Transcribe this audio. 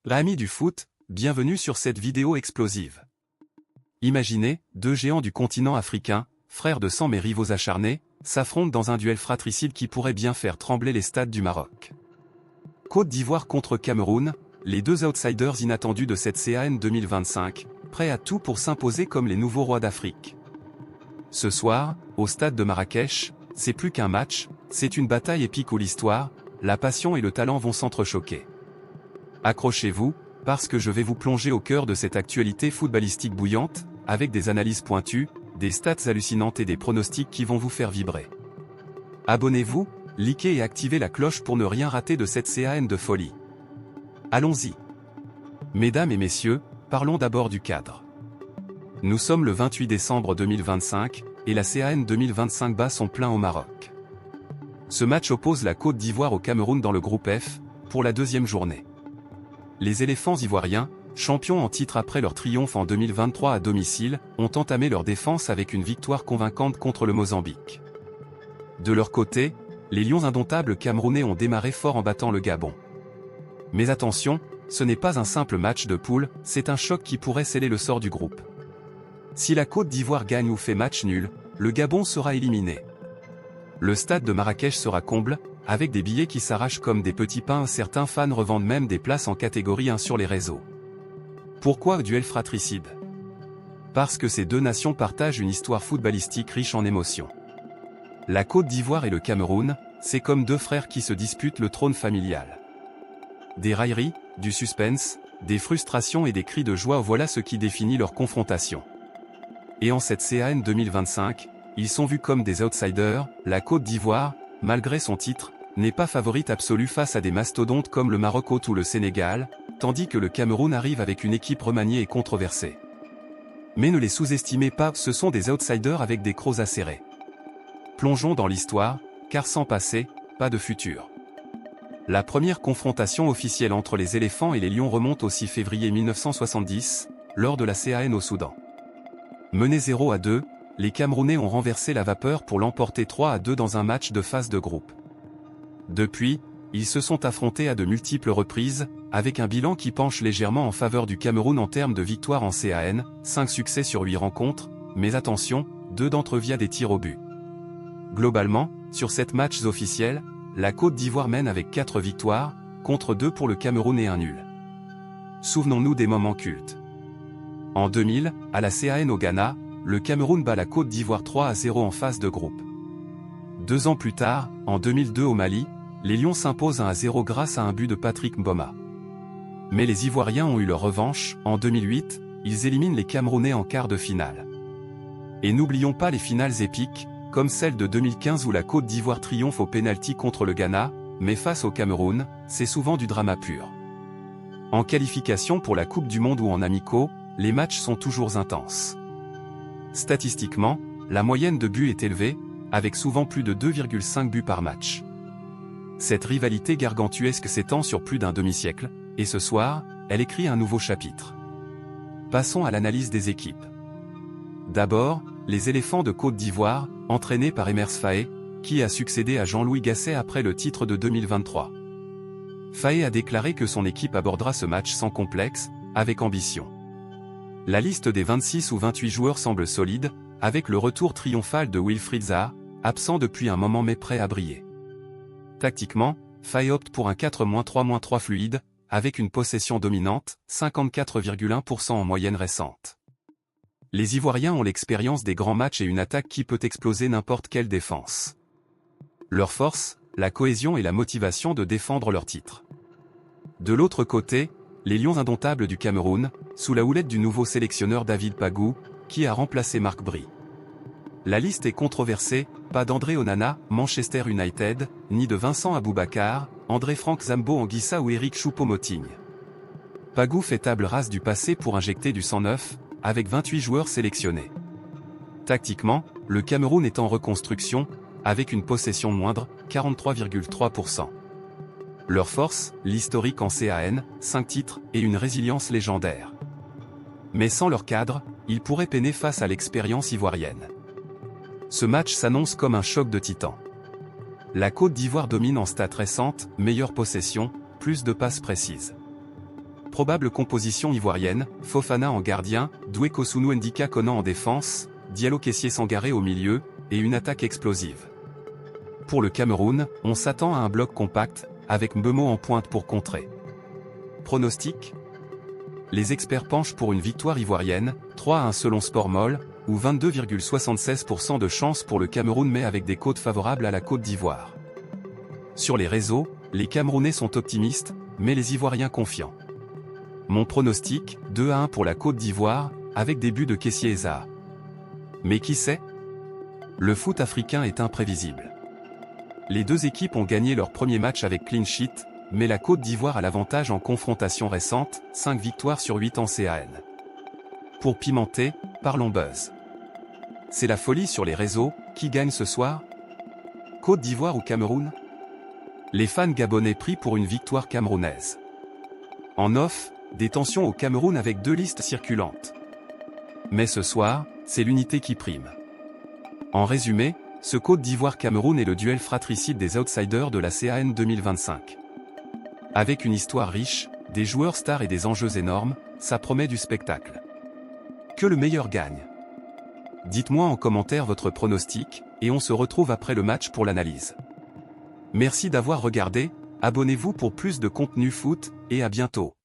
Amis du foot, bienvenue sur cette vidéo explosive. Imaginez, deux géants du continent africain, frères de sang mais rivaux acharnés, s'affrontent dans un duel fratricide qui pourrait bien faire trembler les stades du Maroc. Côte d'Ivoire contre Cameroun, les deux outsiders inattendus de cette CAN 2025, prêts à tout pour s'imposer comme les nouveaux rois d'Afrique. Ce soir, au stade de Marrakech, c'est plus qu'un match, c'est une bataille épique où l'histoire, la passion et le talent vont s'entrechoquer. Accrochez-vous, parce que je vais vous plonger au cœur de cette actualité footballistique bouillante, avec des analyses pointues, des stats hallucinantes et des pronostics qui vont vous faire vibrer. Abonnez-vous, likez et activez la cloche pour ne rien rater de cette CAN de folie. Allons-y. Mesdames et messieurs, parlons d'abord du cadre. Nous sommes le 28 décembre 2025, et la CAN 2025 bat son plein au Maroc. Ce match oppose la Côte d'Ivoire au Cameroun dans le groupe F, pour la deuxième journée. Les éléphants ivoiriens, champions en titre après leur triomphe en 2023 à domicile, ont entamé leur défense avec une victoire convaincante contre le Mozambique. De leur côté, les lions indomptables camerounais ont démarré fort en battant le Gabon. Mais attention, ce n'est pas un simple match de poule, c'est un choc qui pourrait sceller le sort du groupe. Si la Côte d'Ivoire gagne ou fait match nul, le Gabon sera éliminé. Le stade de Marrakech sera comble, avec des billets qui s'arrachent comme des petits pains. Certains fans revendent même des places en catégorie 1 sur les réseaux. Pourquoi duel fratricide? Parce que ces deux nations partagent une histoire footballistique riche en émotions. La Côte d'Ivoire et le Cameroun, c'est comme deux frères qui se disputent le trône familial. Des railleries, du suspense, des frustrations et des cris de joie, voilà ce qui définit leur confrontation. Et en cette CAN 2025, ils sont vus comme des outsiders. La Côte d'Ivoire, malgré son titre, n'est pas favorite absolue face à des mastodontes comme le Maroc ou le Sénégal, tandis que le Cameroun arrive avec une équipe remaniée et controversée. Mais ne les sous-estimez pas, ce sont des outsiders avec des crocs acérés. Plongeons dans l'histoire, car sans passé, pas de futur. La première confrontation officielle entre les éléphants et les lions remonte au 6 février 1970, lors de la CAN au Soudan. Menés 0-2, les Camerounais ont renversé la vapeur pour l'emporter 3-2 dans un match de phase de groupe. Depuis, ils se sont affrontés à de multiples reprises, avec un bilan qui penche légèrement en faveur du Cameroun en termes de victoires en CAN, 5 succès sur 8 rencontres, mais attention, 2 d'entre eux via des tirs au but. Globalement, sur 7 matchs officiels, la Côte d'Ivoire mène avec 4 victoires, contre 2 pour le Cameroun et un nul. Souvenons-nous des moments cultes. En 2000, à la CAN au Ghana, le Cameroun bat la Côte d'Ivoire 3-0 en phase de groupe. 2 ans plus tard, en 2002 au Mali, les Lions s'imposent 1-0 grâce à un but de Patrick Mboma. Mais les Ivoiriens ont eu leur revanche. En 2008, ils éliminent les Camerounais en quart de finale. Et n'oublions pas les finales épiques, comme celle de 2015 où la Côte d'Ivoire triomphe au pénalty contre le Ghana, mais face au Cameroun, c'est souvent du drama pur. En qualification pour la Coupe du Monde ou en amicaux, les matchs sont toujours intenses. Statistiquement, la moyenne de buts est élevée, avec souvent plus de 2,5 buts par match. Cette rivalité gargantuesque s'étend sur plus d'un demi-siècle, et ce soir, elle écrit un nouveau chapitre. Passons à l'analyse des équipes. D'abord, les éléphants de Côte d'Ivoire, entraînés par Emers Faé, qui a succédé à Jean-Louis Gasset après le titre de 2023. Faé a déclaré que son équipe abordera ce match sans complexe, avec ambition. La liste des 26 ou 28 joueurs semble solide, avec le retour triomphal de Wilfried Zaha, absent depuis un moment mais prêt à briller. Tactiquement, Faé opte pour un 4-3-3 fluide, avec une possession dominante, 54,1% en moyenne récente. Les Ivoiriens ont l'expérience des grands matchs et une attaque qui peut exploser n'importe quelle défense. Leur force, la cohésion et la motivation de défendre leur titre. De l'autre côté, les Lions indomptables du Cameroun, sous la houlette du nouveau sélectionneur David Pagou, qui a remplacé Marc Bry. La liste est controversée, pas d'André Onana, Manchester United, ni de Vincent Aboubakar, André Franck Zambo Anguissa ou Eric Choupo-Moting. Pagou fait table rase du passé pour injecter du sang neuf, avec 28 joueurs sélectionnés. Tactiquement, le Cameroun est en reconstruction, avec une possession moindre, 43,3%. Leur force, l'historique en CAN, 5 titres, et une résilience légendaire. Mais sans leur cadre, ils pourraient peiner face à l'expérience ivoirienne. Ce match s'annonce comme un choc de titans. La Côte d'Ivoire domine en stats récentes, meilleure possession, plus de passes précises. Probable composition ivoirienne, Fofana en gardien, Doué Kosunu Ndika Konan en défense, Diallo Kessié Sangaré au milieu, et une attaque explosive. Pour le Cameroun, on s'attend à un bloc compact, avec Mbeumo en pointe pour contrer. Pronostic ? Les experts penchent pour une victoire ivoirienne, 3-1 selon Sportmoll, ou 22,76% de chance pour le Cameroun mais avec des cotes favorables à la Côte d'Ivoire. Sur les réseaux, les Camerounais sont optimistes, mais les Ivoiriens confiants. Mon pronostic, 2-1 pour la Côte d'Ivoire, avec des buts de Kessié Eza. Mais qui sait ? Le foot africain est imprévisible. Les deux équipes ont gagné leur premier match avec clean sheet, mais la Côte d'Ivoire a l'avantage en confrontation récente, 5 victoires sur 8 en CAN. Pour pimenter, parlons buzz. C'est la folie sur les réseaux, qui gagne ce soir ? Côte d'Ivoire ou Cameroun ? Les fans gabonais prient pour une victoire camerounaise. En off, des tensions au Cameroun avec 2 listes circulantes. Mais ce soir, c'est l'unité qui prime. En résumé, ce Côte d'Ivoire-Cameroun est le duel fratricide des outsiders de la CAN 2025. Avec une histoire riche, des joueurs stars et des enjeux énormes, ça promet du spectacle. Que le meilleur gagne. Dites-moi en commentaire votre pronostic, et on se retrouve après le match pour l'analyse. Merci d'avoir regardé, abonnez-vous pour plus de contenu foot, et à bientôt.